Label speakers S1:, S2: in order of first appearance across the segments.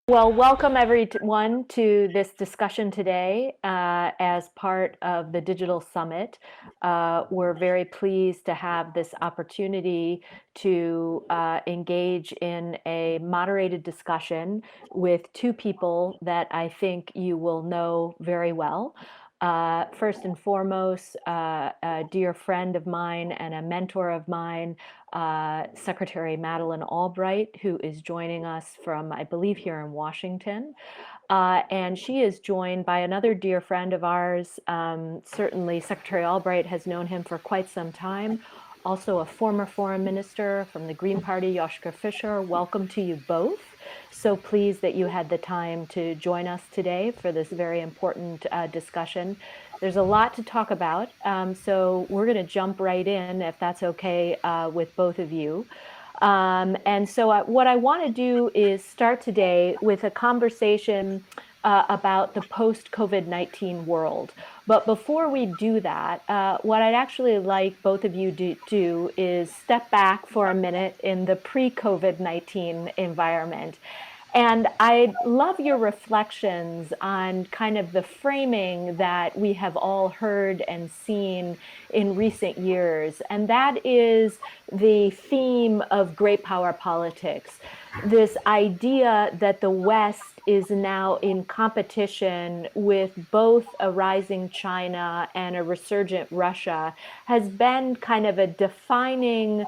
S1: Well, welcome everyone to this discussion today as part of the Digital Summit. We're very pleased to have this opportunity to engage in a moderated discussion with two people that I think you will know very well. First and foremost, a dear friend of mine and a mentor of mine, Secretary Madeleine Albright, who is joining us from, I believe, here in Washington. And she is joined by another dear friend of ours. Certainly, Secretary Albright has known him for quite some time. Also, a former foreign minister from the Green Party, Joschka Fischer. Welcome to you both. So pleased that you had the time to join us today for this very important discussion. There's a lot to talk about, so we're going to jump right in, if that's okay with both of you. And so what I want to do is start today with a conversation about the post-COVID-19 world. But before we do that, what I'd actually like both of you to do is step back for a minute in the pre-COVID-19 environment. And I love your reflections on kind of the framing that we have all heard and seen in recent years. And that is the theme of great power politics. This idea that the West is now in competition with both a rising China and a resurgent Russia has been kind of a defining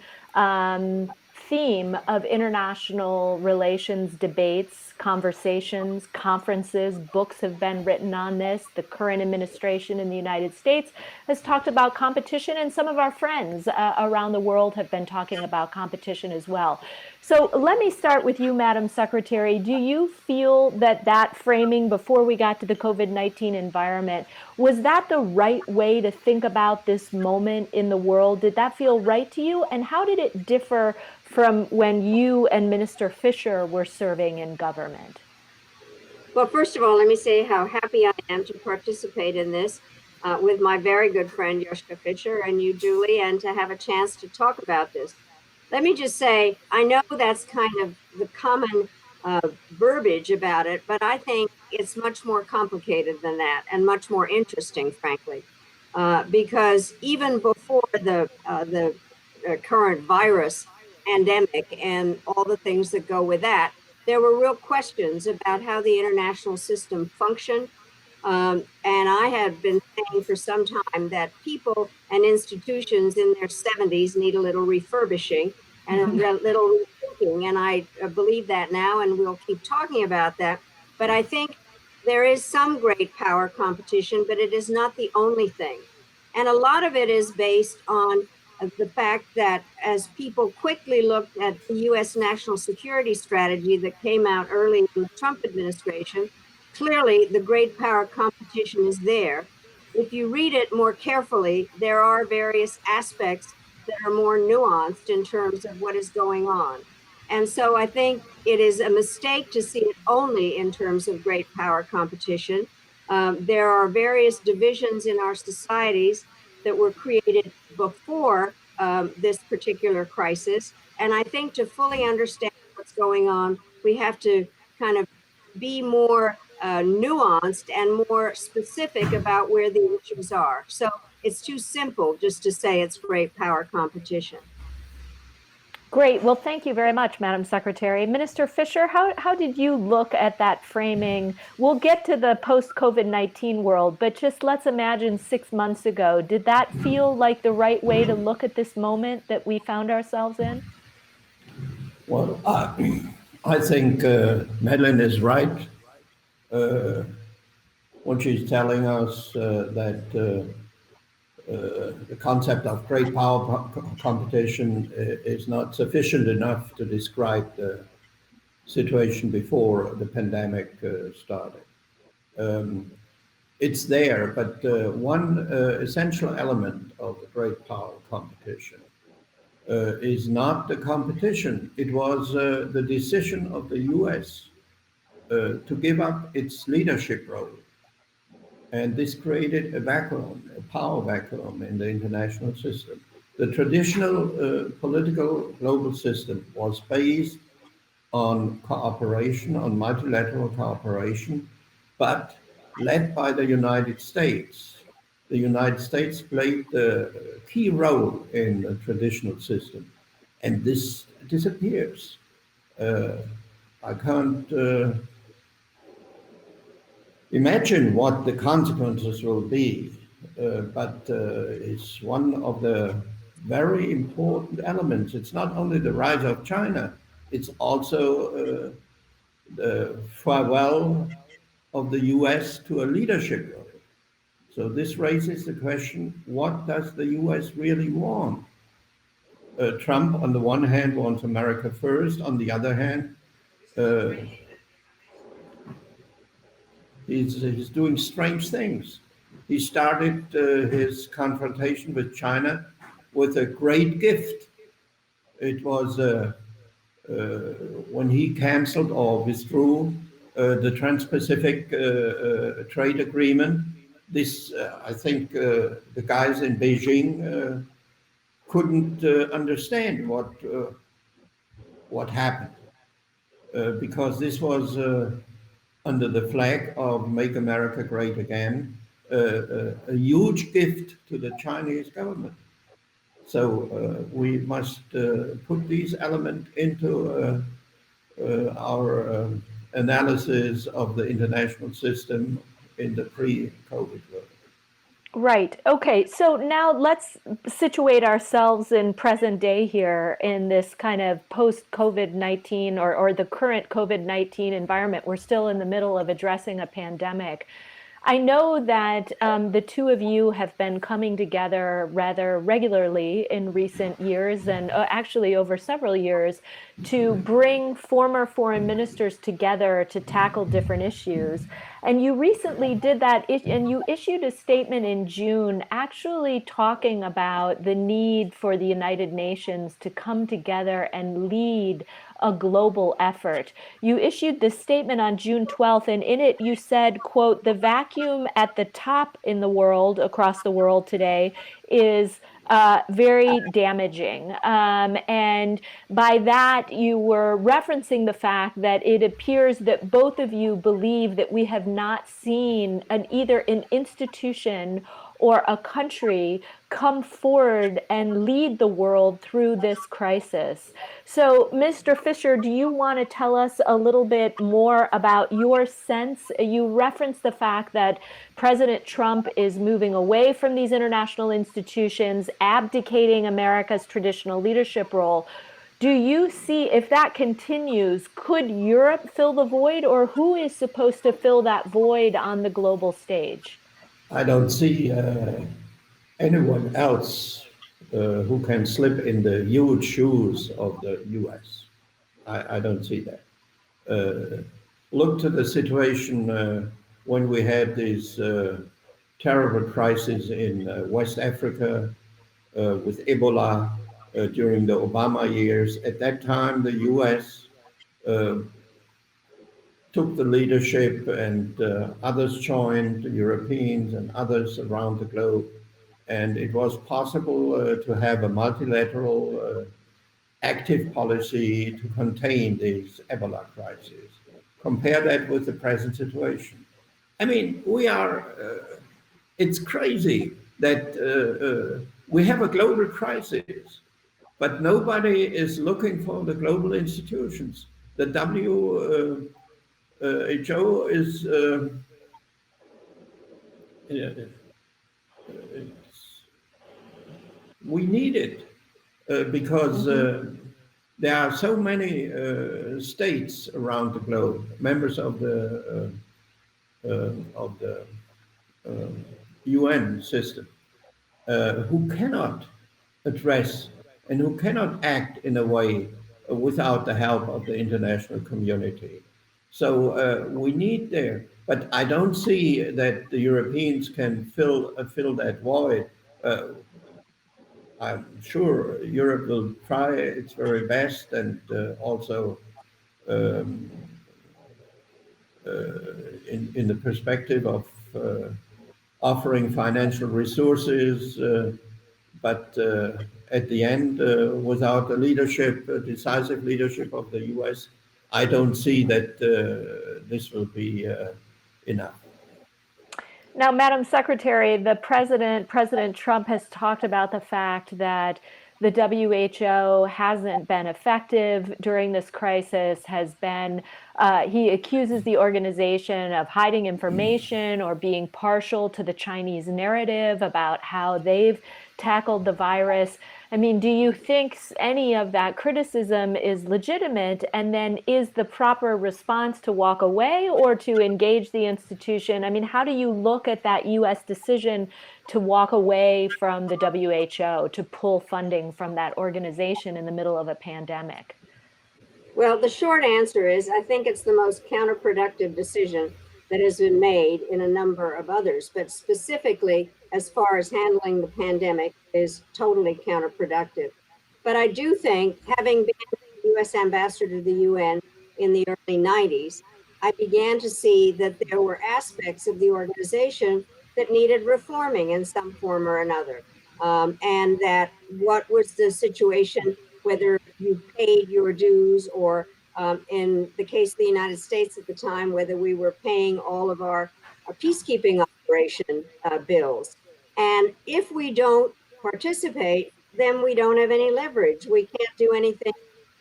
S1: theme of international relations debates, conversations, conferences. Books have been written on this. The current administration in the United States has talked about competition, and some of our friends around the world have been talking about competition as well. So let me start with you, Madam Secretary. Do you feel that that framing before we got to the COVID-19 environment, was that the right way to think about this moment in the world? Did that feel right to you? And how did it differ from when you and Minister Fischer were serving in government?
S2: Well, first of all, let me say how happy I am to participate in this with my very good friend, Joschka Fischer, and you, Julie, and to have a chance to talk about this. Let me just say, I know that's kind of the common verbiage about it, but I think it's much more complicated than that and much more interesting, frankly, because even before the current virus pandemic and all the things that go with that, there were real questions about how the international system functioned. And I had been saying for some time that people and institutions in their 70s need a little refurbishing and a little rethinking. And I believe that now, and we'll keep talking about that. But I think there is some great power competition, but it is not the only thing. And a lot of it is based on the fact that as people quickly looked at the US national security strategy that came out early in the Trump administration, clearly the great power competition is there. If you read it more carefully, there are various aspects that are more nuanced in terms of what is going on. And so I think it is a mistake to see it only in terms of great power competition. There are various divisions in our societies that were created before this particular crisis. And I think to fully understand what's going on, we have to kind of be more nuanced and more specific about where the issues are. So it's too simple just to say it's great power competition.
S1: Great. Well, thank you very much, Madam Secretary. Minister Fischer, how did you look at that framing? We'll get to the post-COVID-19 world, but just let's imagine 6 months ago. Did that feel like the right way to look at this moment that we found ourselves in?
S3: Well, I think Madeline is right when she's telling us that the concept of great power competition is not sufficient enough to describe the situation before the pandemic started. It's there, but one essential element of the great power competition is not the competition. It was the decision of the US to give up its leadership role. And this created a vacuum, a power vacuum in the international system. The traditional political global system was based on cooperation, on multilateral cooperation, but led by the United States. The United States played the key role in the traditional system, and this disappears. I can't imagine what the consequences will be, but it's one of the very important elements. It's not only the rise of China, it's also the farewell of the US to a leadership role. So this raises the question, what does the US really want? Trump, on the one hand, wants America first. On the other hand, uh, he's doing strange things. He started his confrontation with China with a great gift. It was when he canceled or withdrew the Trans-Pacific trade agreement. This, I think, the guys in Beijing couldn't understand what happened because this was under the flag of "Make America Great Again," a huge gift to the Chinese government. So we must put these elements into our analysis of the international system in the pre-COVID world.
S1: Right. Okay. So now let's situate ourselves in present day here in this kind of post-COVID-19 or the current COVID-19 environment. We're still in the middle of addressing a pandemic. I know that the two of you have been coming together rather regularly in recent years and actually over several years to bring former foreign ministers together to tackle different issues. And you recently did that, and you issued a statement in June actually talking about the need for the United Nations to come together and lead a global effort. You issued this statement on June 12th, and in it you said, quote, "The vacuum at the top in the world, across the world today, is very damaging." And by that, you were referencing the fact that it appears that both of you believe that we have not seen either an institution or a country come forward and lead the world through this crisis. So, Mr. Fischer, do you want to tell us a little bit more about your sense? You referenced the fact that President Trump is moving away from these international institutions, abdicating America's traditional leadership role. Do you see, if that continues, could Europe fill the void, or who is supposed to fill that void on the global stage?
S3: I don't see anyone else who can slip in the huge shoes of the US. I don't see that. Look to the situation when we had these terrible crises in West Africa with Ebola during the Obama years. At that time, the US took the leadership, and others joined, the Europeans and others around the globe. And it was possible to have a multilateral active policy to contain these Ebola crises. Compare that with the present situation. I mean, it's crazy that we have a global crisis, but nobody is looking for the global institutions. The WHO is we need it because there are so many states around the globe, members of the UN system, who cannot address and who cannot act in a way without the help of the international community. So we need there, but I don't see that the Europeans can fill that void. I'm sure Europe will try its very best, and also in the perspective of offering financial resources, but at the end, without the leadership, decisive leadership of the US, I don't see that this will be enough.
S1: Now, Madam Secretary, President Trump has talked about the fact that the WHO hasn't been effective during this crisis, he accuses the organization of hiding information or being partial to the Chinese narrative about how they've tackled the virus. I mean, do you think any of that criticism is legitimate? And then is the proper response to walk away or to engage the institution? I mean, how do you look at that US decision to walk away from the WHO, to pull funding from that organization in the middle of a pandemic?
S2: Well, the short answer is I think it's the most counterproductive decision that has been made in a number of others, but specifically as far as handling the pandemic is totally counterproductive. But I do think, having been US ambassador to the UN in the early 90s, I began to see that there were aspects of the organization that needed reforming in some form or another. And that what was the situation, whether you paid your dues or in the case of the United States at the time, whether we were paying all of our peacekeeping operation bills. And if we don't participate, then we don't have any leverage. We can't do anything.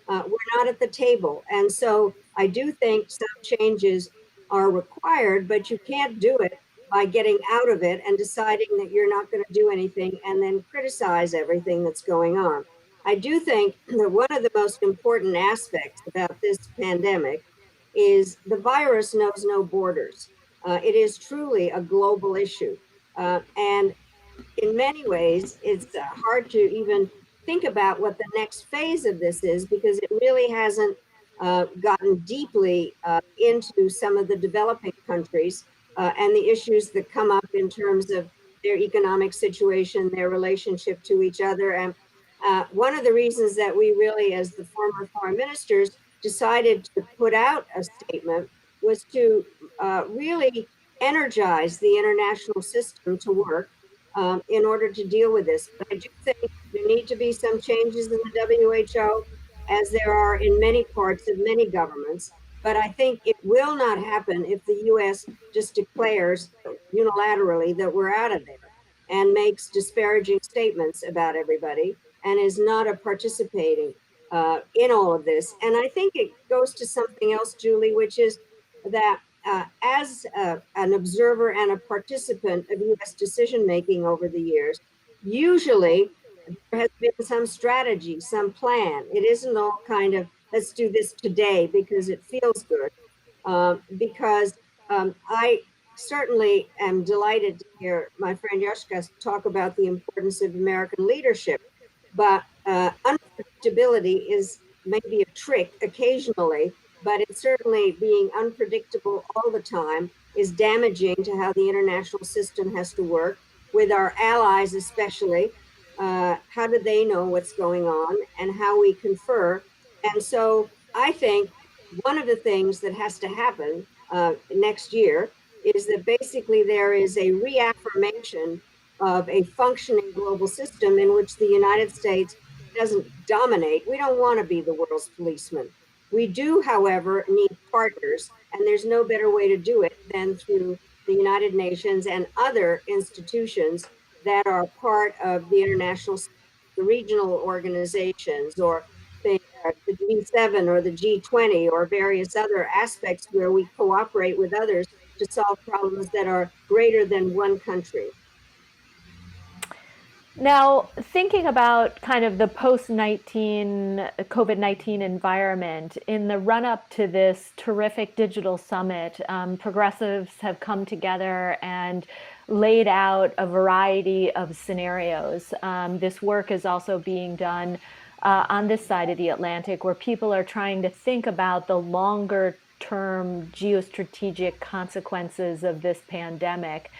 S2: We're not at the table. And so I do think some changes are required, but you can't do it by getting out of it and deciding that you're not going to do anything and then criticize everything that's going on. I do think that one of the most important aspects about this pandemic is the virus knows no borders. It is truly a global issue. And in many ways, it's hard to even think about what the next phase of this is because it really hasn't gotten deeply into some of the developing countries and the issues that come up in terms of their economic situation, their relationship to each other. And one of the reasons that we really, as the former foreign ministers, decided to put out a statement was to really energize the international system to work in order to deal with this. But I do think there need to be some changes in the WHO, as there are in many parts of many governments. But I think it will not happen if the US just declares unilaterally that we're out of there and makes disparaging statements about everybody and is not a participating in all of this. And I think it goes to something else, Julie, which is that as an observer and a participant of US decision making over the years, usually there has been some strategy, some plan. It isn't all kind of, let's do this today because it feels good. I certainly am delighted to hear my friend Joschka talk about the importance of American leadership, but unpredictability is maybe a trick occasionally, but it's certainly being unpredictable all the time is damaging to how the international system has to work with our allies, especially. How do they know what's going on and how we confer? And so I think one of the things that has to happen next year is that basically there is a reaffirmation of a functioning global system in which the United States doesn't dominate. We don't want to be the world's policeman. We do, however, need partners, and there's no better way to do it than through the United Nations and other institutions that are part of the international, the regional organizations, or the G7 or the G20 or various other aspects where we cooperate with others to solve problems that are greater than one country.
S1: Now, thinking about kind of the post-COVID-19 environment, in the run-up to this terrific digital summit, progressives have come together and laid out a variety of scenarios. This work is also being done on this side of the Atlantic, where people are trying to think about the longer-term geostrategic consequences of this pandemic.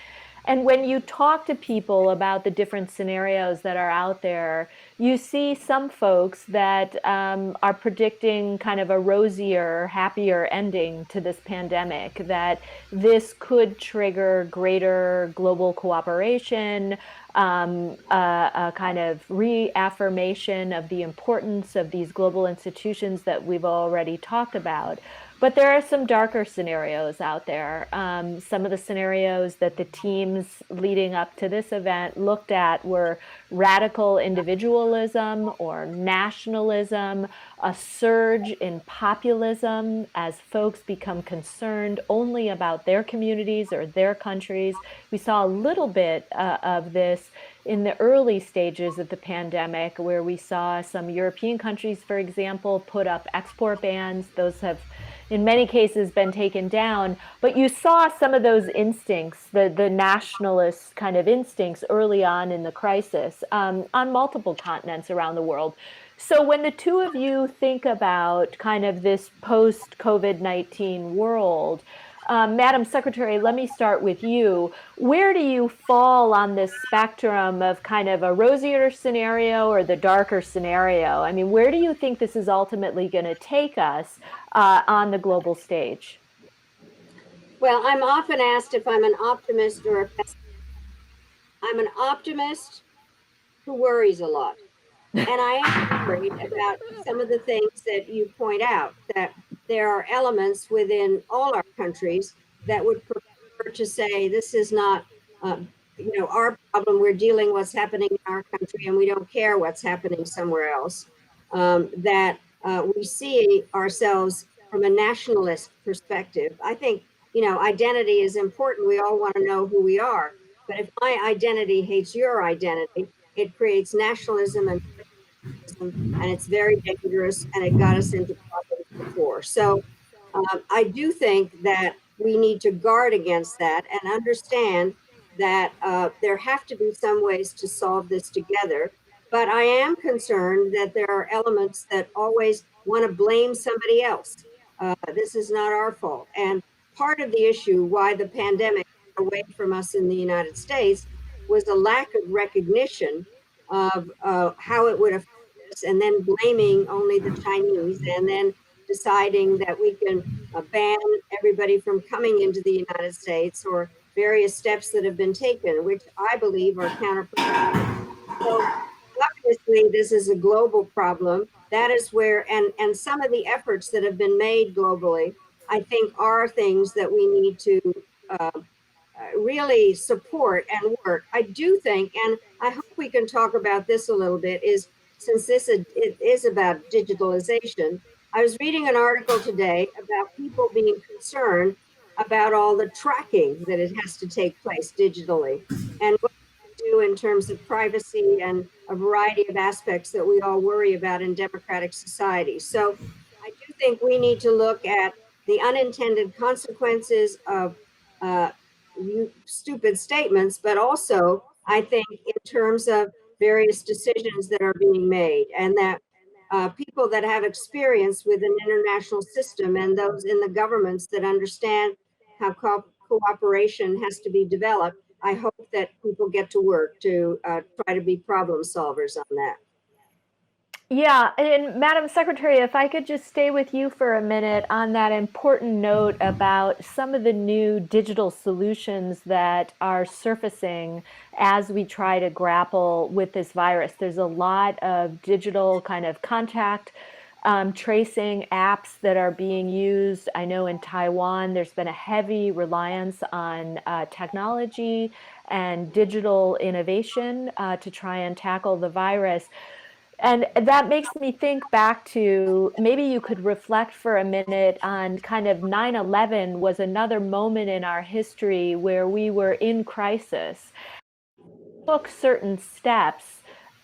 S1: And when you talk to people about the different scenarios that are out there, you see some folks that are predicting kind of a rosier, happier ending to this pandemic, that this could trigger greater global cooperation, a kind of reaffirmation of the importance of these global institutions that we've already talked about. But there are some darker scenarios out there. Some of the scenarios that the teams leading up to this event looked at were radical individualism or nationalism, a surge in populism as folks become concerned only about their communities or their countries. We saw a little bit of this in the early stages of the pandemic, where we saw some European countries, for example, put up export bans. Those have in many cases been taken down, but you saw some of those instincts, the nationalist kind of instincts early on in the crisis on multiple continents around the world. So when the two of you think about kind of this post-COVID-19 world, Madam Secretary, let me start with you. Where do you fall on this spectrum of kind of a rosier scenario or the darker scenario? I mean, where do you think this is ultimately going to take us on the global stage?
S2: Well, I'm often asked if I'm an optimist or a pessimist. I'm an optimist who worries a lot. And I am worried about some of the things that you point out, that there are elements within all our countries that would prefer to say this is not our problem. We're dealing with what's happening in our country and we don't care what's happening somewhere else. That we see ourselves from a nationalist perspective. I think, identity is important. We all want to know who we are. But if my identity hates your identity, it creates nationalism and it's very dangerous, and it got us into problems before. So I do think that we need to guard against that and understand that there have to be some ways to solve this together. But I am concerned that there are elements that always want to blame somebody else. This is not our fault. And part of the issue why the pandemic got away from us in the United States was a lack of recognition of how it would affect us, and then blaming only the Chinese, and then deciding that we can ban everybody from coming into the United States, or various steps that have been taken, which I believe are counterproductive. So obviously, this is a global problem. That is where, and some of the efforts that have been made globally, I think, are things that we need to really support and work. I do think, and I hope we can talk about this a little bit, is since it is about digitalization. I was reading an article today about people being concerned about all the tracking that it has to take place digitally, and what we do in terms of privacy and a variety of aspects that we all worry about in democratic society. So I do think we need to look at the unintended consequences of stupid statements, but also I think in terms of various decisions that are being made, and that people that have experience with an international system and those in the governments that understand how cooperation has to be developed, I hope that people get to work to try to be problem solvers on that.
S1: Yeah, and Madam Secretary, if I could just stay with you for a minute on that important note about some of the new digital solutions that are surfacing as we try to grapple with this virus. There's a lot of digital kind of contact tracing apps that are being used. I know in Taiwan, there's been a heavy reliance on technology and digital innovation to try and tackle the virus. And that makes me think back to, maybe you could reflect for a minute on kind of 9/11 was another moment in our history where we were in crisis, took certain steps.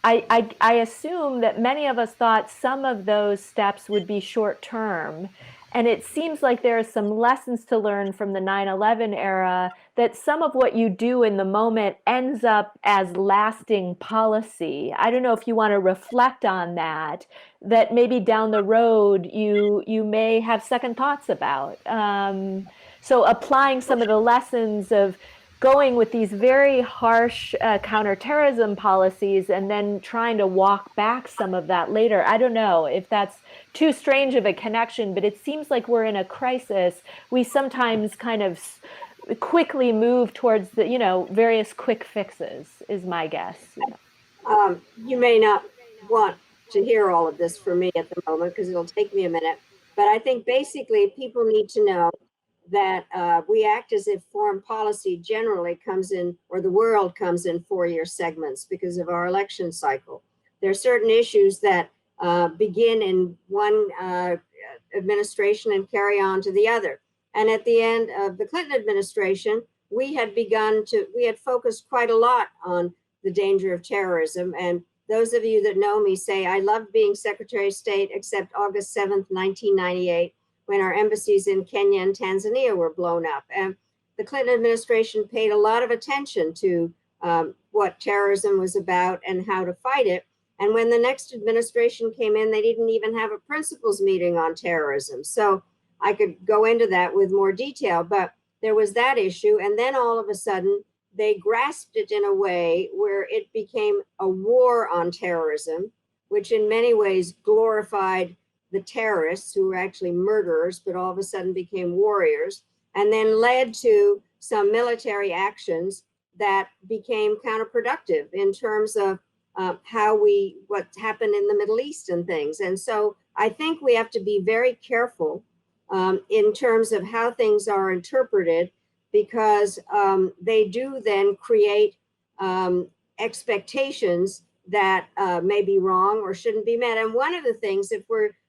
S1: I assume that many of us thought some of those steps would be short term. And it seems like there are some lessons to learn from the 9/11 era, that some of what you do in the moment ends up as lasting policy. I don't know if you want to reflect on that, that maybe down the road you may have second thoughts about. So applying some of the lessons of going with these very harsh counterterrorism policies and then trying to walk back some of that later. I don't know if that's too strange of a connection, but it seems like we're in a crisis. We sometimes kind of quickly move towards the, various quick fixes, is my guess.
S2: You may not want to hear all of this from me at the moment because it'll take me a minute. But I think basically people need to know that we act as if foreign policy generally comes in, or the world comes in 4-year segments because of our election cycle. There are certain issues that begin in one administration and carry on to the other. And at the end of the Clinton administration, we had focused quite a lot on the danger of terrorism. And those of you that know me say I loved being Secretary of State except August 7th, 1998, when our embassies in Kenya and Tanzania were blown up. And the Clinton administration paid a lot of attention to what terrorism was about and how to fight it. And when the next administration came in, they didn't even have a principals meeting on terrorism. So I could go into that with more detail, but there was that issue. And then all of a sudden, they grasped it in a way where it became a war on terrorism, which in many ways glorified the terrorists who were actually murderers, but all of a sudden became warriors, and then led to some military actions that became counterproductive in terms of what happened in the Middle East and things. And so I think we have to be very careful in terms of how things are interpreted, because they do then create expectations that may be wrong or shouldn't be met. And one of the things,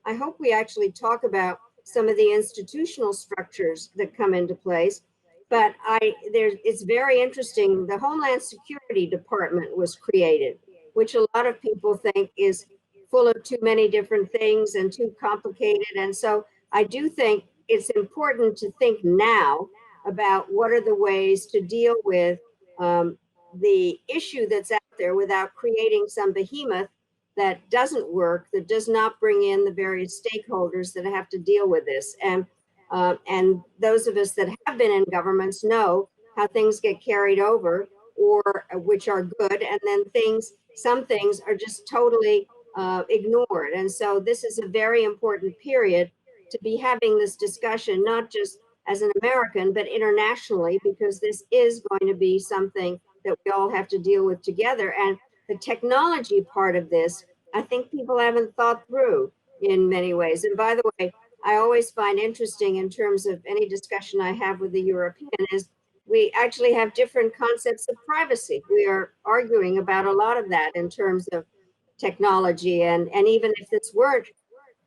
S2: I hope we actually talk about some of the institutional structures that come into place, but it's very interesting. The Homeland Security Department was created, which a lot of people think is full of too many different things and too complicated. And so I do think it's important to think now about what are the ways to deal with the issue that's out there without creating some behemoth that doesn't work, that does not bring in the various stakeholders that have to deal with this. And those of us that have been in governments know how things get carried over, or which are good, and then some things are just totally ignored. And so this is a very important period to be having this discussion, not just as an American, but internationally, because this is going to be something that we all have to deal with together. And the technology part of this, I think people haven't thought through in many ways. And by the way, I always find interesting in terms of any discussion I have with the European is we actually have different concepts of privacy. We are arguing about a lot of that in terms of technology. And even if this weren't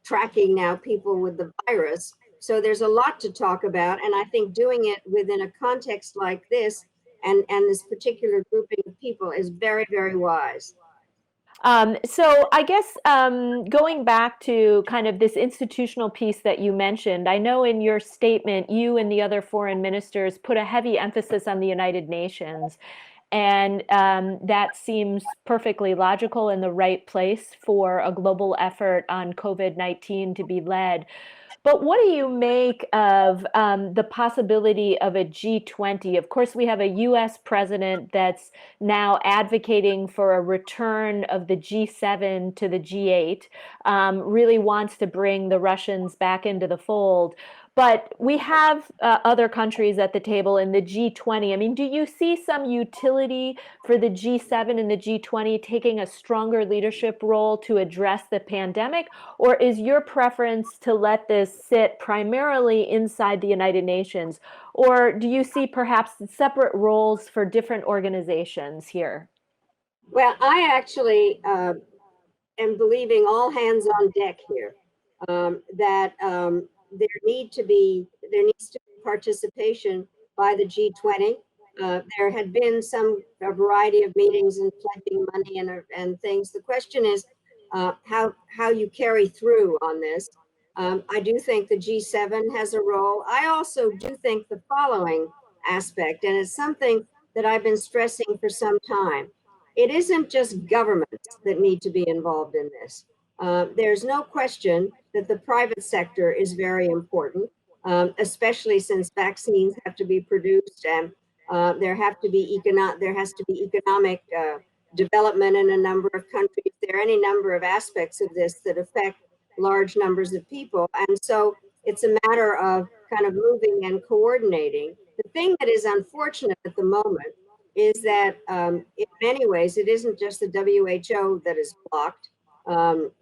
S2: tracking now people with the virus. So there's a lot to talk about. And I think doing it within a context like this and this particular grouping of people is very, very wise.
S1: So I guess going back to kind of this institutional piece that you mentioned, I know in your statement, you and the other foreign ministers put a heavy emphasis on the United Nations. And that seems perfectly logical and the right place for a global effort on COVID-19 to be led. But what do you make of the possibility of a G20? Of course, we have a US president that's now advocating for a return of the G7 to the G8, really wants to bring the Russians back into the fold. But we have other countries at the table in the G20. I mean, do you see some utility for the G7 and the G20 taking a stronger leadership role to address the pandemic? Or is your preference to let this sit primarily inside the United Nations? Or do you see perhaps separate roles for different organizations here?
S2: Well, I actually am believing all hands on deck here, that there needs to be participation by the G20. There had been a variety of meetings and pledging money and things. The question is how you carry through on this. I do think the G7 has a role. I also do think the following aspect, and it's something that I've been stressing for some time. It isn't just governments that need to be involved in this. There's no question that the private sector is very important, especially since vaccines have to be produced and There has to be economic development in a number of countries. There are any number of aspects of this that affect large numbers of people. And so it's a matter of kind of moving and coordinating. The thing that is unfortunate at the moment is that in many ways, it isn't just the WHO that is blocked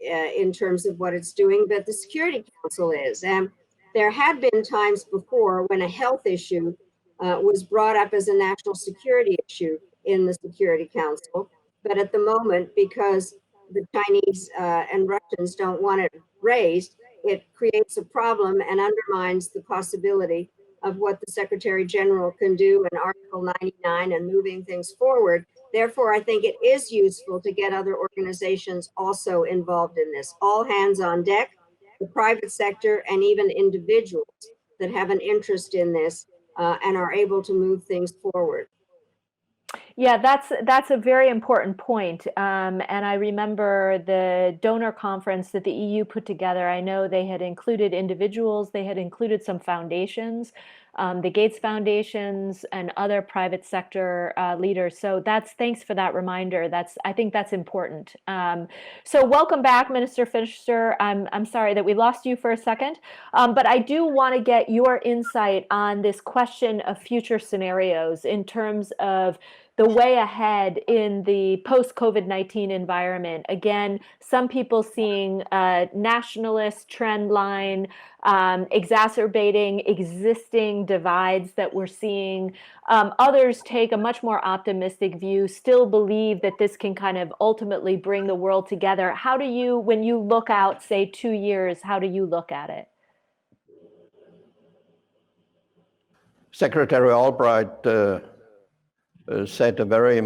S2: in terms of what it's doing, but the Security Council is. And there had been times before when a health issue was brought up as a national security issue in the Security Council. But at the moment, because the Chinese and Russians don't want it raised, it creates a problem and undermines the possibility of what the Secretary General can do in Article 99 and moving things forward. Therefore, I think it is useful to get other organizations also involved in this. All hands on deck, the private sector, and even individuals that have an interest in this and are able to move things forward.
S1: Yeah, that's a very important point. And I remember the donor conference that the EU put together. I know they had included individuals, they had included some foundations, the Gates Foundations and other private sector leaders. So thanks for that reminder. I think that's important. So welcome back, Minister Fischer. I'm sorry that we lost you for a second, but I do want to get your insight on this question of future scenarios in terms of the way ahead in the post-COVID-19 environment. Again, some people seeing a nationalist trend line exacerbating existing divides that we're seeing. Others take a much more optimistic view, still believe that this can kind of ultimately bring the world together. How do you, when you look out, say 2 years, how do you look at it?
S3: Secretary Albright made a very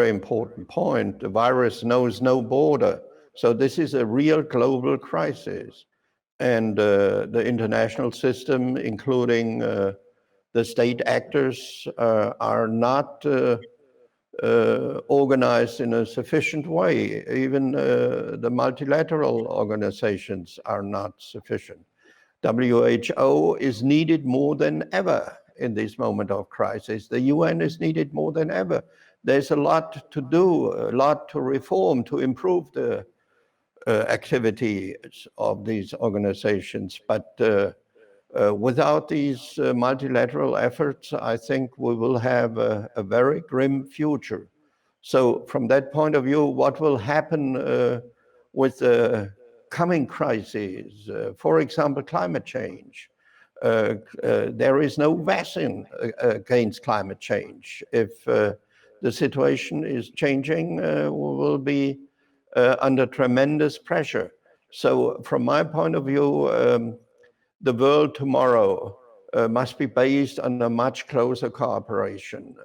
S3: important point. The virus knows no border. So this is a real global crisis. And the international system, including the state actors, are not organized in a sufficient way. Even the multilateral organizations are not sufficient. WHO is needed more than ever in this moment of crisis. The UN is needed more than ever. There's a lot to do, a lot to reform, to improve the activities of these organizations. But without these multilateral efforts, I think we will have a very grim future. So from that point of view, what will happen with the coming crises, for example, climate change? There is no vaccine against climate change. If the situation is changing, we will be under tremendous pressure. So from my point of view, the world tomorrow must be based on a much closer cooperation.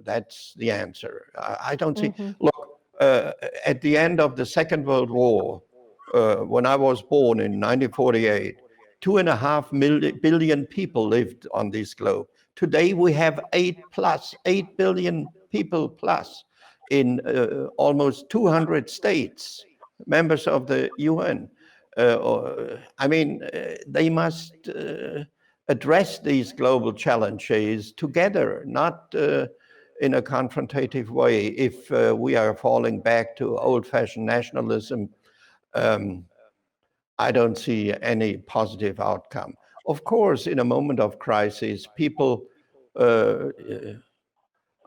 S3: That's the answer. I don't see, look, at the end of the Second World War, when I was born in 1948, 2.5 billion people lived on this globe. Today we have 8 billion people plus in almost 200 states, members of the UN. I mean, they must address these global challenges together, not in a confrontative way. If we are falling back to old-fashioned nationalism, I don't see any positive outcome. Of course, in a moment of crisis, people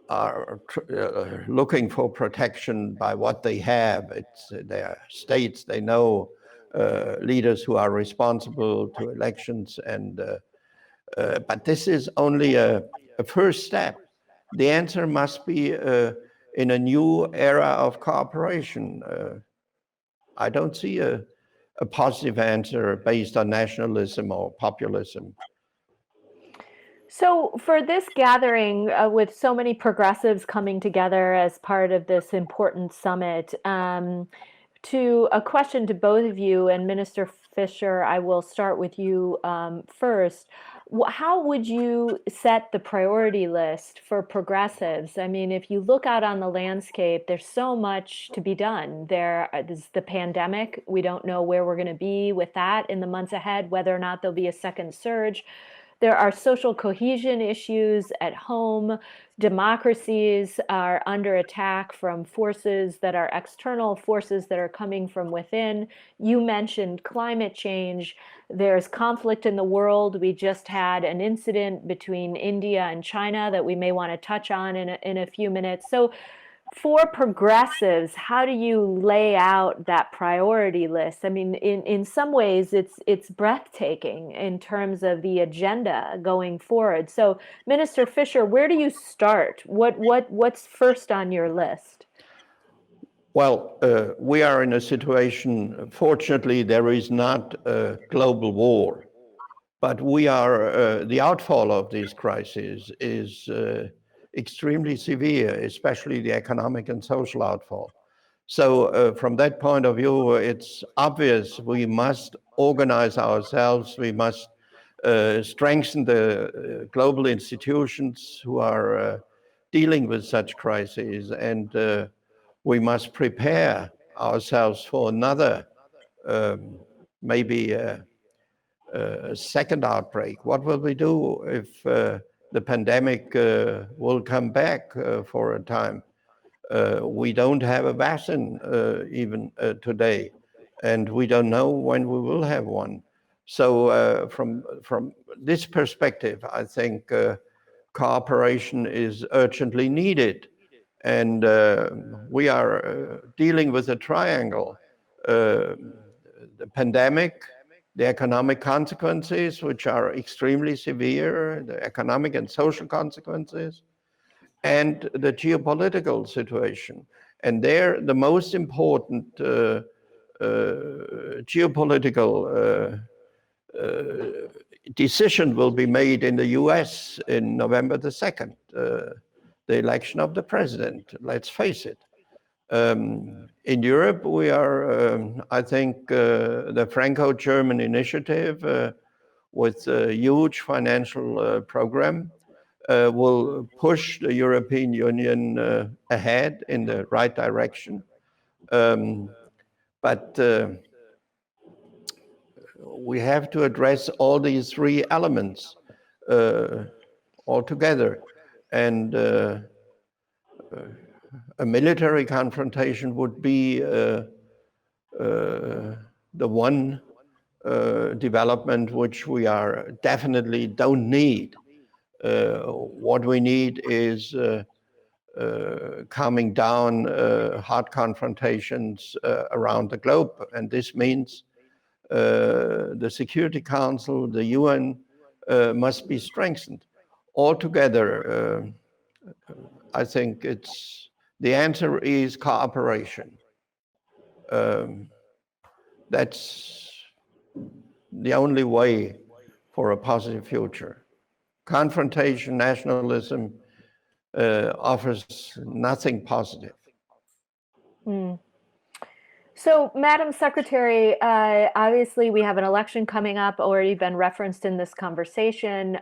S3: are looking for protection by what they have. It's their states, they know leaders who are responsible to elections, and but this is only a first step. The answer must be in a new era of cooperation. I don't see a positive answer based on nationalism or populism.
S1: So for this gathering with so many progressives coming together as part of this important summit, to a question to both of you, and Minister Fischer, I will start with you first. How would you set the priority list for progressives? I mean, if you look out on the landscape, there's so much to be done. There's the pandemic. We don't know where we're going to be with that in the months ahead, whether or not there'll be a second surge. There are social cohesion issues at home. Democracies are under attack from forces that are external, forces that are coming from within. You mentioned climate change. There's conflict in the world. We just had an incident between India and China that we may want to touch on in a few minutes. So for progressives, how do you lay out that priority list? I mean, in some ways, it's breathtaking in terms of the agenda going forward. So, Minister Fischer, where do you start? What's first on your list?
S3: Well, we are in a situation, fortunately, there is not a global war, but we are, the outfall of these crises is extremely severe, especially the economic and social outfall. So from that point of view, it's obvious we must organize ourselves, we must strengthen the global institutions who are dealing with such crises, and we must prepare ourselves for another, maybe a second outbreak. What will we do if the pandemic will come back for a time? We don't have a vaccine even today, and we don't know when we will have one. So from this perspective, I think cooperation is urgently needed. And we are dealing with a triangle, the pandemic, the economic consequences, which are extremely severe, the economic and social consequences, and the geopolitical situation. And there, the most important geopolitical decision will be made in the US in November the 2nd, the election of the president, let's face it. In Europe, we are, I think, the Franco-German initiative with a huge financial program will push the European Union ahead in the right direction. But we have to address all these three elements all together. And a military confrontation would be the one development which we are definitely don't need. What we need is calming down hard confrontations around the globe. And this means the Security Council, the UN must be strengthened. Altogether, I think the answer is cooperation. That's the only way for a positive future. Confrontation, nationalism offers nothing positive.
S1: So, Madam Secretary, obviously we have an election coming up, already been referenced in this conversation.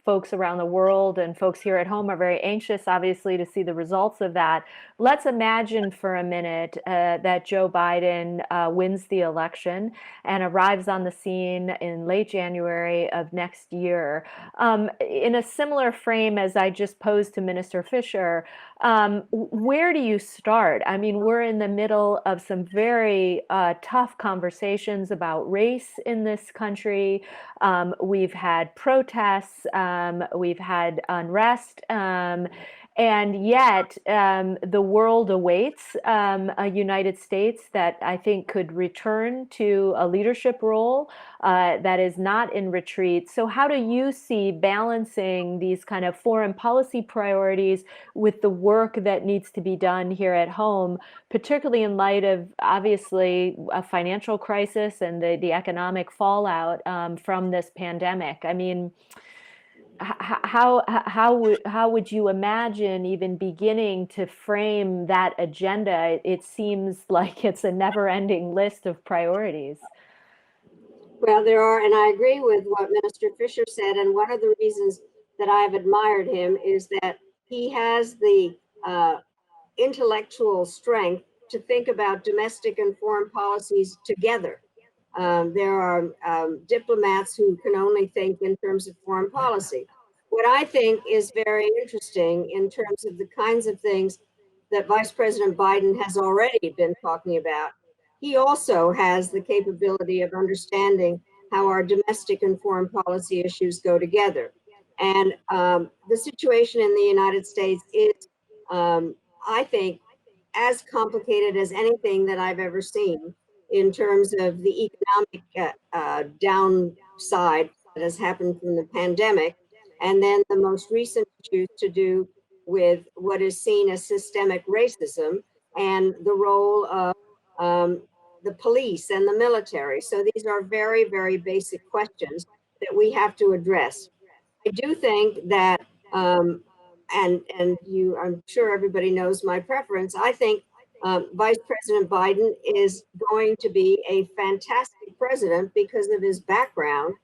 S1: Folks around the world and folks here at home are very anxious, obviously, to see the results of that. Let's imagine for a minute that Joe Biden wins the election and arrives on the scene in late January of next year. In a similar frame as I just posed to Minister Fischer, where do you start? I mean, we're in the middle of some very tough conversations about race in this country. We've had protests, we've had unrest, and yet the world awaits a United States that I think could return to a leadership role that is not in retreat. So how do you see balancing these kind of foreign policy priorities with the work that needs to be done here at home, particularly in light of, obviously, a financial crisis and the economic fallout from this pandemic? I mean, how would you imagine even beginning to frame that agenda? It seems like it's a never-ending list of priorities.
S2: Well, there are, and I agree with what Minister Fischer said. And one of the reasons that I've admired him is that he has the intellectual strength to think about domestic and foreign policies together. There are diplomats who can only think in terms of foreign policy. What I think is very interesting in terms of the kinds of things that Vice President Biden has already been talking about, he also has the capability of understanding how our domestic and foreign policy issues go together. And the situation in the United States is, I think, as complicated as anything that I've ever seen in terms of the economic downside that has happened from the pandemic, and then the most recent issues to do with what is seen as systemic racism and the role of the police and the military. So these are very, very basic questions that we have to address. I do think that, and you, I'm sure everybody knows my preference. I think Vice President Biden is going to be a fantastic president because of his background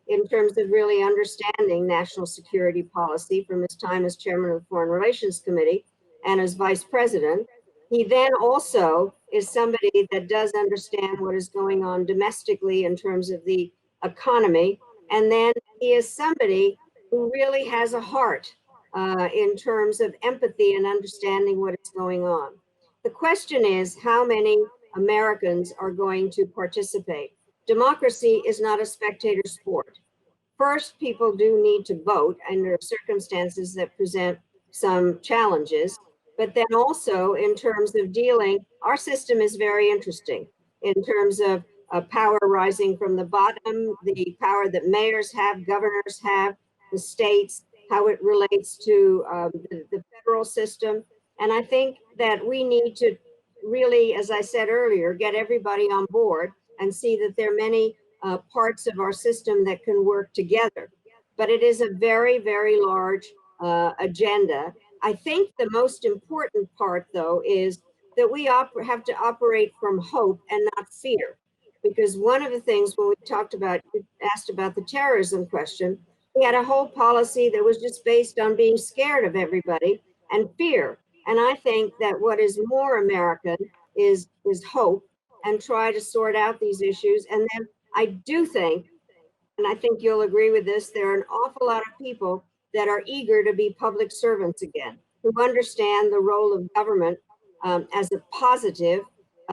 S2: in terms of really understanding national security policy from his time as chairman of the Foreign Relations Committee and as vice president. He then also is somebody that does understand what is going on domestically in terms of the economy. And then he is somebody who really has a heart in terms of empathy and understanding what is going on. The question is how many Americans are going to participate. Democracy is not a spectator sport. First, people do need to vote under circumstances that present some challenges, but then also in terms of dealing, our system is very interesting in terms of power rising from the bottom, the power that mayors have, governors have, the states, how it relates to the federal system. And I think that we need to really, as I said earlier, get everybody on board and see that there are many parts of our system that can work together. But it is a very, very large agenda. I think the most important part, though, is that we have to operate from hope and not fear. Because one of the things when we talked about, you asked about the terrorism question, we had a whole policy that was just based on being scared of everybody and fear. And I think that what is more American is hope and try to sort out these issues. And then I do think, and I think you'll agree with this, there are an awful lot of people that are eager to be public servants again, who understand the role of government as a positive,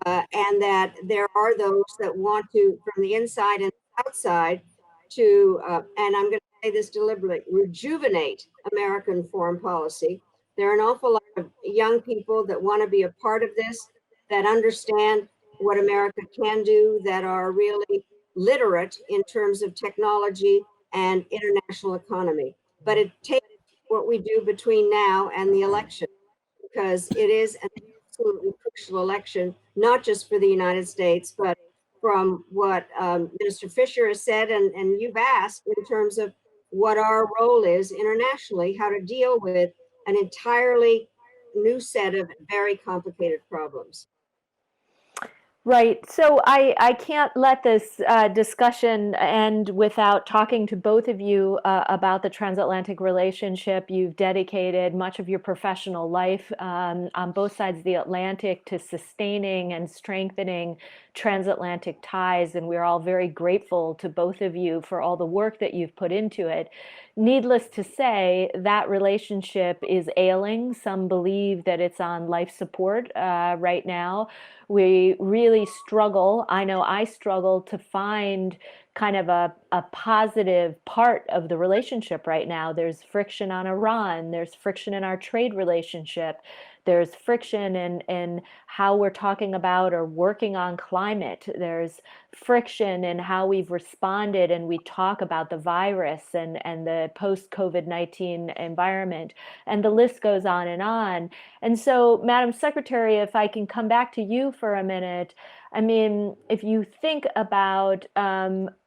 S2: and that there are those that want to, from the inside and outside, to, and I'm going to say this deliberately, rejuvenate American foreign policy. There are an awful lot of young people that want to be a part of this, that understand what America can do, that are really literate in terms of technology and international economy. But it takes what we do between now and the election, because it is an absolutely crucial election, not just for the United States, but from what Minister Fisher has said and you've asked in terms of what our role is internationally, how to deal with an entirely new set of very complicated problems.
S1: Right. So I can't let this discussion end without talking to both of you about the transatlantic relationship. You've dedicated much of your professional life on both sides of the Atlantic to sustaining and strengthening transatlantic ties, and we're all very grateful to both of you for all the work that you've put into it. Needless to say, that relationship is ailing. Some believe that it's on life support right now. We really struggle. I know I struggle to find kind of a positive part of the relationship right now. There's friction on Iran. There's friction in our trade relationship. There's friction in how we're talking about or working on climate. There's friction in how we've responded and we talk about the virus and the post-COVID-19 environment. And the list goes on and on. And so, Madam Secretary, if I can come back to you for a minute, I mean, if you think about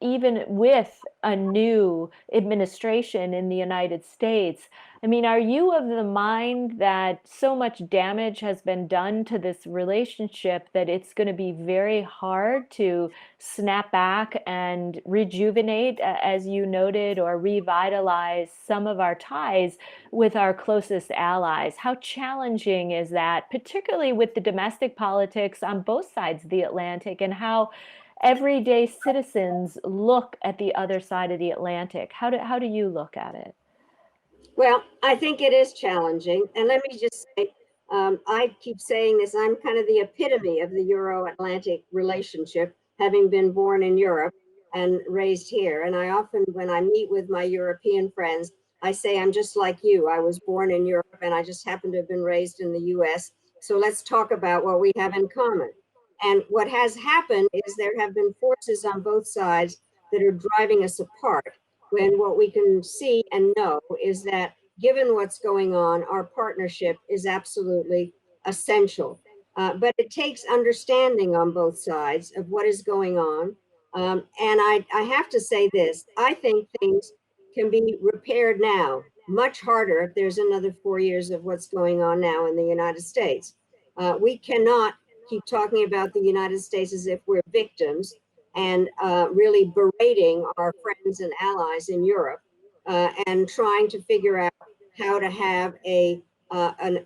S1: even with a new administration in the United States, I mean, are you of the mind that so much damage has been done to this relationship that it's going to be very hard to snap back and rejuvenate, as you noted, or revitalize some of our ties with our closest allies? How challenging is that, particularly with the domestic politics on both sides of the Atlantic, and how everyday citizens look at the other side of the Atlantic? How do you look at it?
S2: Well, I think it is challenging. And let me just say, I keep saying this, I'm kind of the epitome of the Euro-Atlantic relationship, having been born in Europe and raised here. And I often, when I meet with my European friends, I say, I'm just like you. I was born in Europe and I just happen to have been raised in the US. So let's talk about what we have in common. And what has happened is there have been forces on both sides that are driving us apart, when what we can see and know is that given what's going on, our partnership is absolutely essential. But it takes understanding on both sides of what is going on. And I have to say this, I think things can be repaired now, much harder if there's another 4 years of what's going on now in the United States. We cannot keep talking about the United States as if we're victims and really berating our friends and allies in Europe and trying to figure out how to have an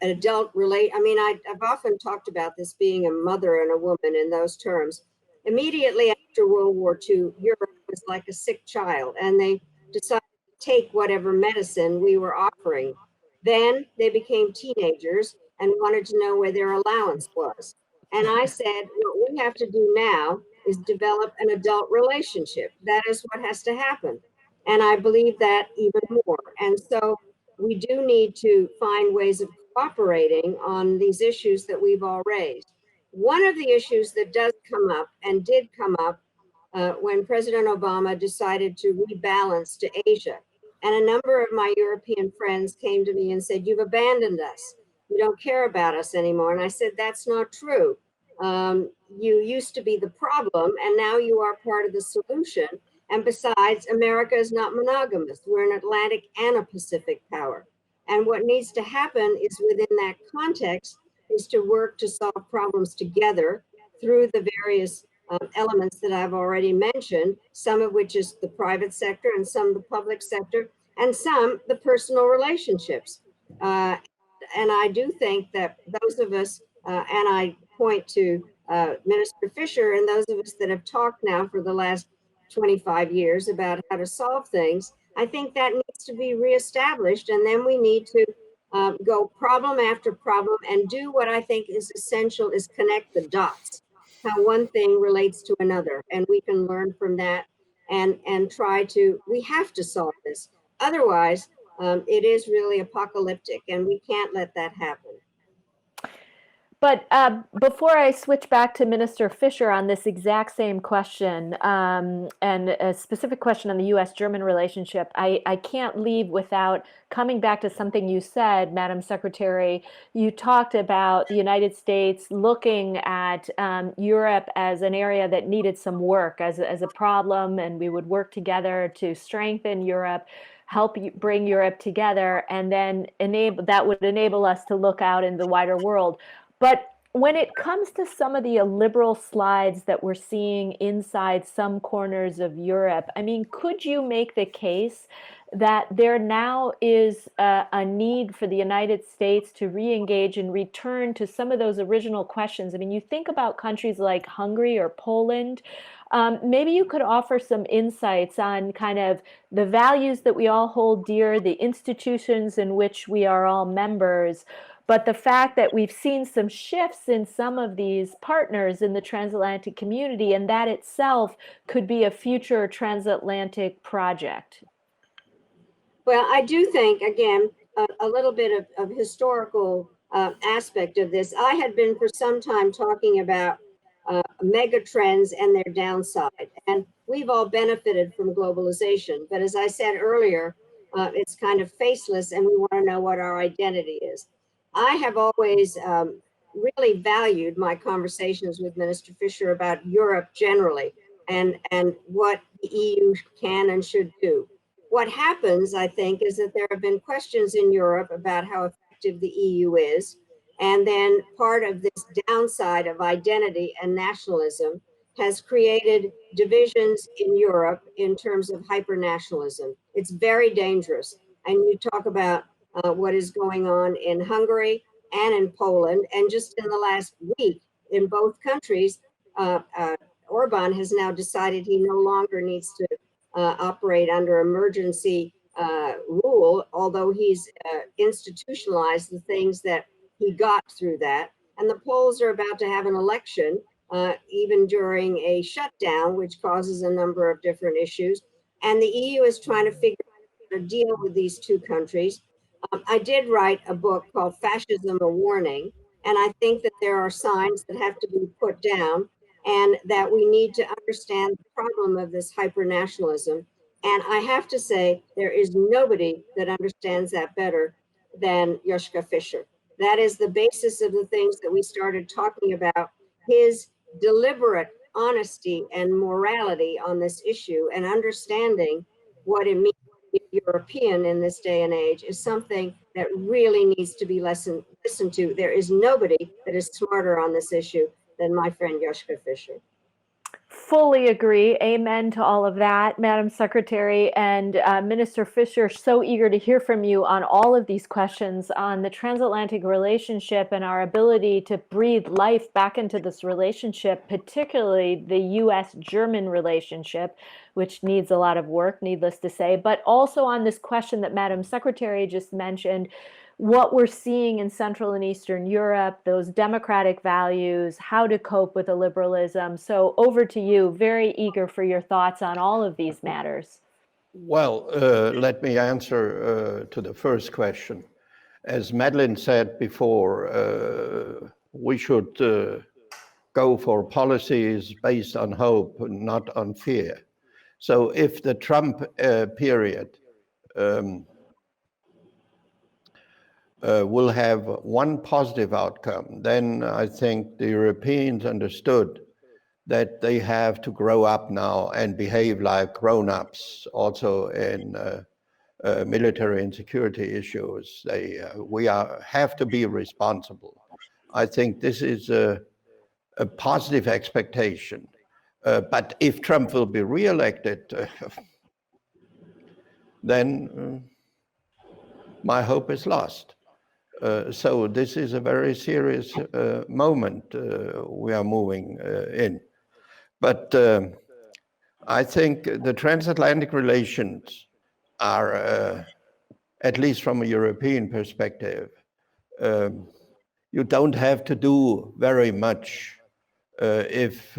S2: adult I mean, I've often talked about this being a mother and a woman in those terms. Immediately after World War II, Europe was like a sick child, and they decided to take whatever medicine we were offering. Then they became teenagers and wanted to know where their allowance was. And I said, what we have to do now is develop an adult relationship. That is what has to happen. And I believe that even more. And so we do need to find ways of cooperating on these issues that we've all raised. One of the issues that does come up and did come up when President Obama decided to rebalance to Asia. And a number of my European friends came to me and said, you've abandoned us. You don't care about us anymore. And I said, that's not true. You used to be the problem, and now you are part of the solution. And besides, America is not monogamous. We're an Atlantic and a Pacific power. And what needs to happen is within that context is to work to solve problems together through the various elements that I've already mentioned, some of which is the private sector and some the public sector, and some the personal relationships. And I do think that those of us, and I point to Minister Fischer and those of us that have talked now for the last 25 years about how to solve things, I think that needs to be reestablished. And then we need to go problem after problem and do what I think is essential is connect the dots, how one thing relates to another. And we can learn from that and try to, we have to solve this. Otherwise, it is really apocalyptic and we can't let that happen.
S1: But before I switch back to Minister Fischer on this exact same question, and a specific question on the U.S.-German relationship, I can't leave without coming back to something you said, Madam Secretary. You talked about the United States looking at Europe as an area that needed some work, as a problem, and we would work together to strengthen Europe, help bring Europe together, and then that would enable us to look out in the wider world. But when it comes to some of the illiberal slides that we're seeing inside some corners of Europe, I mean, could you make the case that there now is a need for the United States to re-engage and return to some of those original questions? I mean, you think about countries like Hungary or Poland. Maybe you could offer some insights on kind of the values that we all hold dear, the institutions in which we are all members, but the fact that we've seen some shifts in some of these partners in the transatlantic community, and that itself could be a future transatlantic project.
S2: Well, I do think, again, a little bit of historical aspect of this. I had been for some time talking about mega trends and their downside, and we've all benefited from globalization. But as I said earlier, it's kind of faceless, and we want to know what our identity is. I have always really valued my conversations with Minister Fischer about Europe generally and what the EU can and should do. What happens, I think, is that there have been questions in Europe about how effective the EU is. And then part of this downside of identity and nationalism has created divisions in Europe in terms of hyper-nationalism. It's very dangerous. And you talk about what is going on in Hungary and in Poland. And just in the last week, in both countries, Orban has now decided he no longer needs to operate under emergency rule, although he's institutionalized the things that he got through that. And the Poles are about to have an election, even during a shutdown, which causes a number of different issues. And the EU is trying to figure out how to deal with these two countries. I did write a book called Fascism, a Warning, and I think that there are signs that have to be put down and that we need to understand the problem of this hypernationalism. And I have to say, there is nobody that understands that better than Joschka Fischer. That is the basis of the things that we started talking about, his deliberate honesty and morality on this issue and understanding what it means to be European in this day and age is something that really needs to be listened to. There is nobody that is smarter on this issue than my friend Joschka Fischer.
S1: Fully agree. Amen to all of that, Madam Secretary. And Minister Fischer, so eager to hear from you on all of these questions on the transatlantic relationship and our ability to breathe life back into this relationship, particularly the U.S.-German relationship, which needs a lot of work, needless to say, but also on this question that Madam Secretary just mentioned, what we're seeing in Central and Eastern Europe, those democratic values, how to cope with illiberalism. So over to you, very eager for your thoughts on all of these matters.
S3: Well, let me answer to the first question. As Madeline said before, we should go for policies based on hope, not on fear. So if the Trump period will have one positive outcome, then I think the Europeans understood that they have to grow up now and behave like grown-ups also in military and security issues. We have to be responsible. I think this is a positive expectation. But if Trump will be re-elected, then my hope is lost. So this is a very serious moment we are moving in. But I think the transatlantic relations are, at least from a European perspective, you don't have to do very much if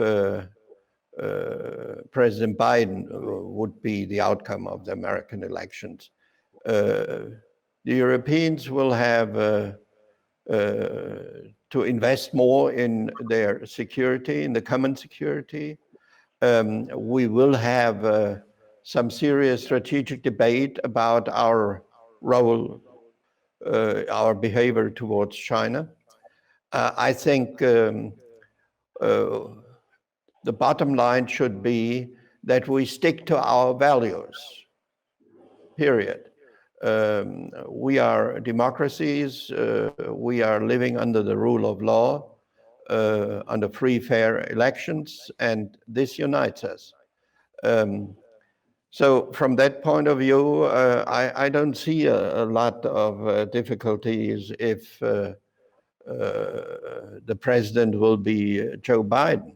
S3: President Biden would be the outcome of the American elections. The Europeans will have to invest more in their security, in the common security. We will have some serious strategic debate about our role, our behavior towards China. I think the bottom line should be that we stick to our values, period. We are democracies, we are living under the rule of law, under free, fair elections, and this unites us. So from that point of view, I don't see a lot of difficulties if the president will be Joe Biden.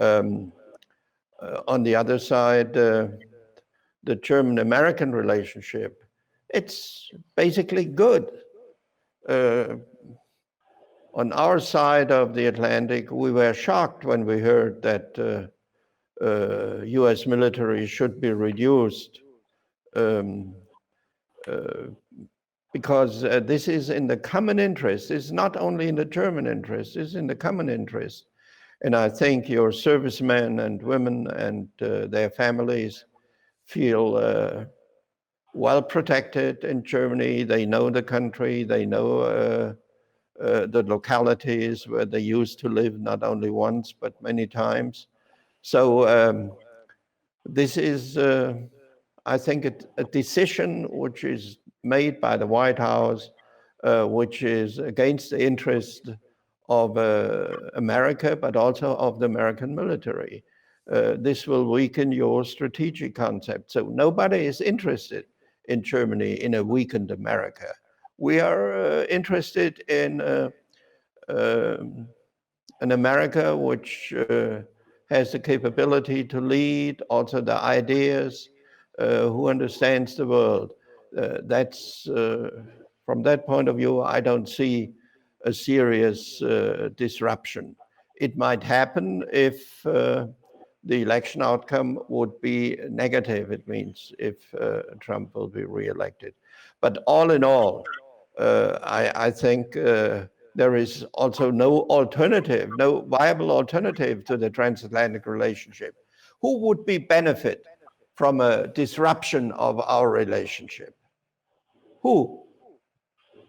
S3: On the other side, the German-American relationship, it's basically good. On our side of the Atlantic, we were shocked when we heard that US military should be reduced because this is in the common interest. It's not only in the German interest, it's in the common interest. And I think your servicemen and women and their families feel well protected in Germany. They know the country, they know the localities where they used to live, not only once, but many times. So this is, I think, a decision which is made by the White House, which is against the interest of America, but also of the American military. This will weaken your strategic concept. So nobody is interested in Germany in a weakened America. We are interested in an America which has the capability to lead, also the ideas, who understands the world. That's from that point of view, I don't see a serious disruption. It might happen if the election outcome would be negative. It means if Trump will be reelected. But all in all, I think there is also no alternative, no viable alternative to the transatlantic relationship. Who would be benefit from a disruption of our relationship? Who?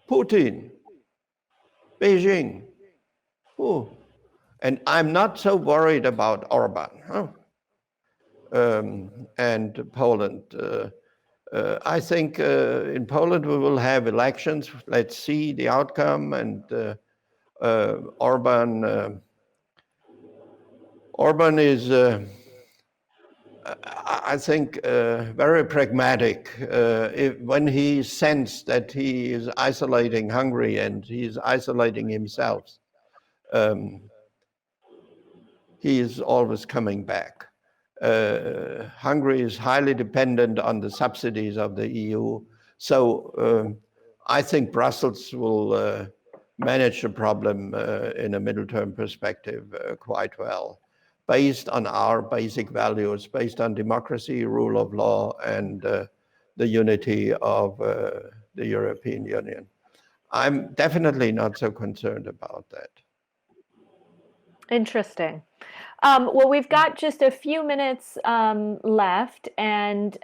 S3: Putin, Beijing. Who? And I'm not so worried about Orban and Poland. I think in Poland we will have elections. Let's see the outcome. And Orban is, I think, very pragmatic. When he sensed that he is isolating Hungary and he is isolating himself, he is always coming back. Hungary is highly dependent on the subsidies of the EU. So I think Brussels will manage the problem in a middle-term perspective quite well, based on our basic values, based on democracy, rule of law, and the unity of the European Union. I'm definitely not so concerned about that.
S1: Interesting. Well, we've got just a few minutes left, and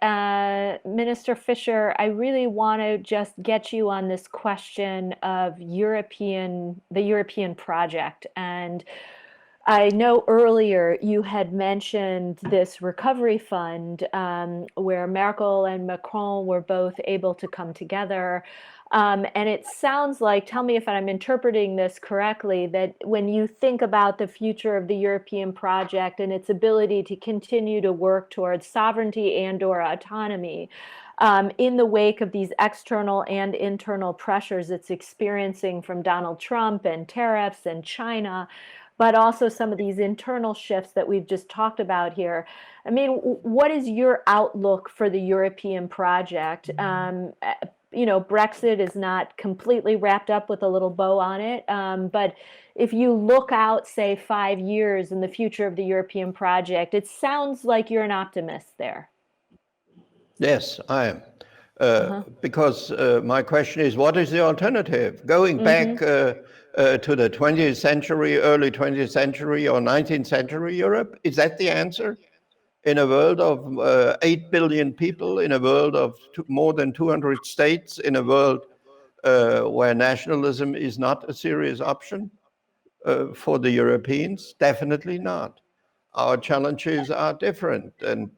S1: Minister Fischer, I really want to just get you on this question of the European project. And I know earlier you had mentioned this recovery fund where Merkel and Macron were both able to come together. And it sounds like, tell me if I'm interpreting this correctly, that when you think about the future of the European project and its ability to continue to work towards sovereignty and/or autonomy, in the wake of these external and internal pressures it's experiencing from Donald Trump and tariffs and China, but also some of these internal shifts that we've just talked about here. I mean, what is your outlook for the European project? Brexit is not completely wrapped up with a little bow on it, but if you look out, say, 5 years in the future of the European project, it sounds like you're an optimist there.
S3: Yes, I am. Because my question is, what is the alternative? Going back to the 20th century, early 20th century or 19th century Europe, is that the answer? In a world of 8 billion people, in a world of more than 200 states, in a world where nationalism is not a serious option for the Europeans? Definitely not. Our challenges are different. And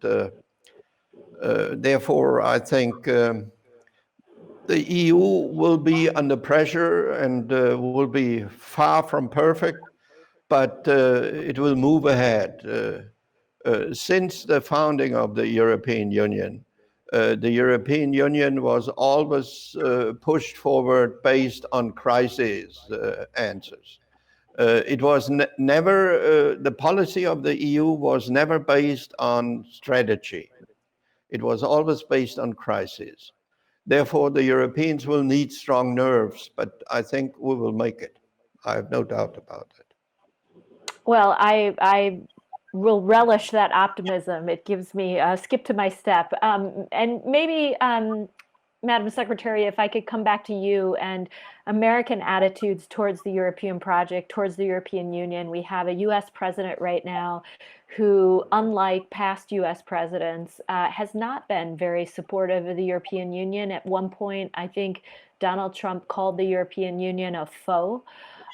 S3: therefore, I think the EU will be under pressure and will be far from perfect, but it will move ahead. Since the founding of the European Union was always pushed forward based on crisis answers. It was never, the policy of the EU was never based on strategy. It was always based on crisis. Therefore, the Europeans will need strong nerves, but I think we will make it. I have no doubt about it.
S1: Well, I will relish that optimism. It gives me a skip to my step. And maybe, Madam Secretary, if I could come back to you and American attitudes towards the European project, towards the European Union. We have a US president right now who, unlike past US presidents, has not been very supportive of the European Union. At one point, I think Donald Trump called the European Union a foe.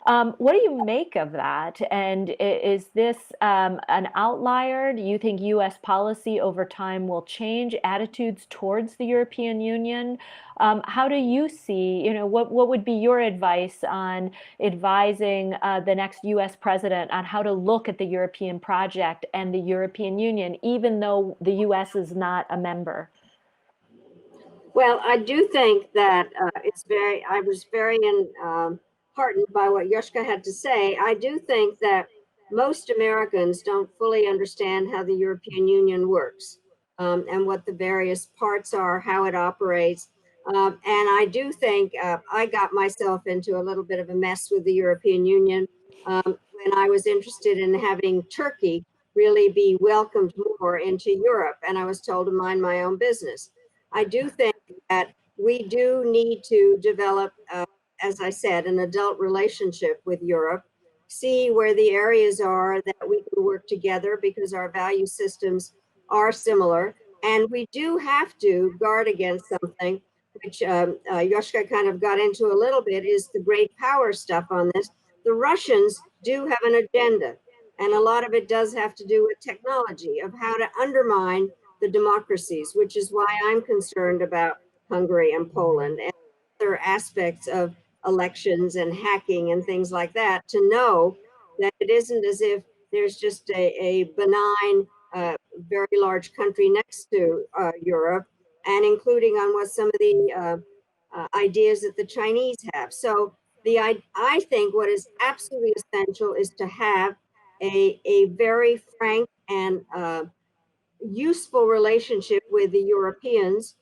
S1: What do you make of that? And is this an outlier? Do you think U.S. policy over time will change attitudes towards the European Union? How do you see, what would be your advice on advising the next U.S. president on how to look at the European project and the European Union, even though the U.S. is not a member?
S2: Well, I do think that I was very heartened by what Joschka had to say. I do think that most Americans don't fully understand how the European Union works, and what the various parts are, how it operates. And I do think I got myself into a little bit of a mess with the European Union when I was interested in having Turkey really be welcomed more into Europe, and I was told to mind my own business. I do think that we do need to develop, as I said, an adult relationship with Europe, see where the areas are that we can work together because our value systems are similar. And we do have to guard against something, which Joschka kind of got into a little bit, is the great power stuff on this. The Russians do have an agenda, and a lot of it does have to do with technology, of how to undermine the democracies, which is why I'm concerned about Hungary and Poland and other aspects of elections and hacking and things like that, to know that it isn't as if there's just a benign, very large country next to Europe, and including on what some of the ideas that the Chinese have. So I think what is absolutely essential is to have a very frank and useful relationship with the Europeans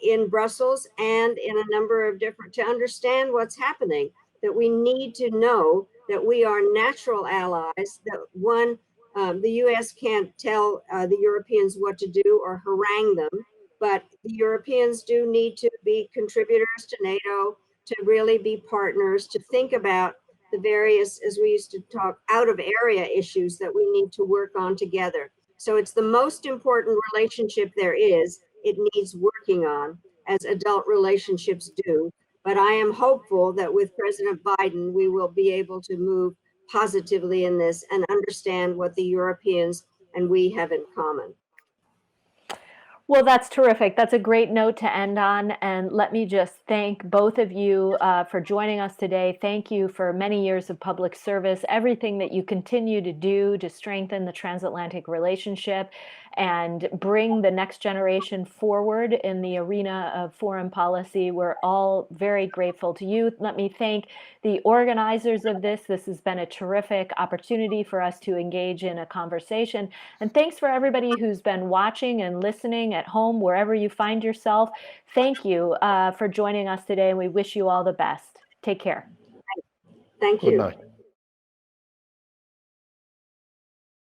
S2: in Brussels and in a number of different, to understand what's happening, that we need to know that we are natural allies, that one, the US can't tell the Europeans what to do or harangue them, but the Europeans do need to be contributors to NATO, to really be partners, to think about the various, as we used to talk, out of area issues that we need to work on together. So it's the most important relationship there is. It needs working on, as adult relationships do. But I am hopeful that with President Biden, we will be able to move positively in this and understand what the Europeans and we have in common.
S1: Well, that's terrific. That's a great note to end on. And let me just thank both of you for joining us today. Thank you for many years of public service, everything that you continue to do to strengthen the transatlantic relationship and bring the next generation forward in the arena of foreign policy. We're all very grateful to you. Let me thank the organizers of this. This has been a terrific opportunity for us to engage in a conversation. And thanks for everybody who's been watching and listening at home, wherever you find yourself. Thank you for joining us today, and we wish you all the best. Take care.
S2: Thank you.
S3: Good night.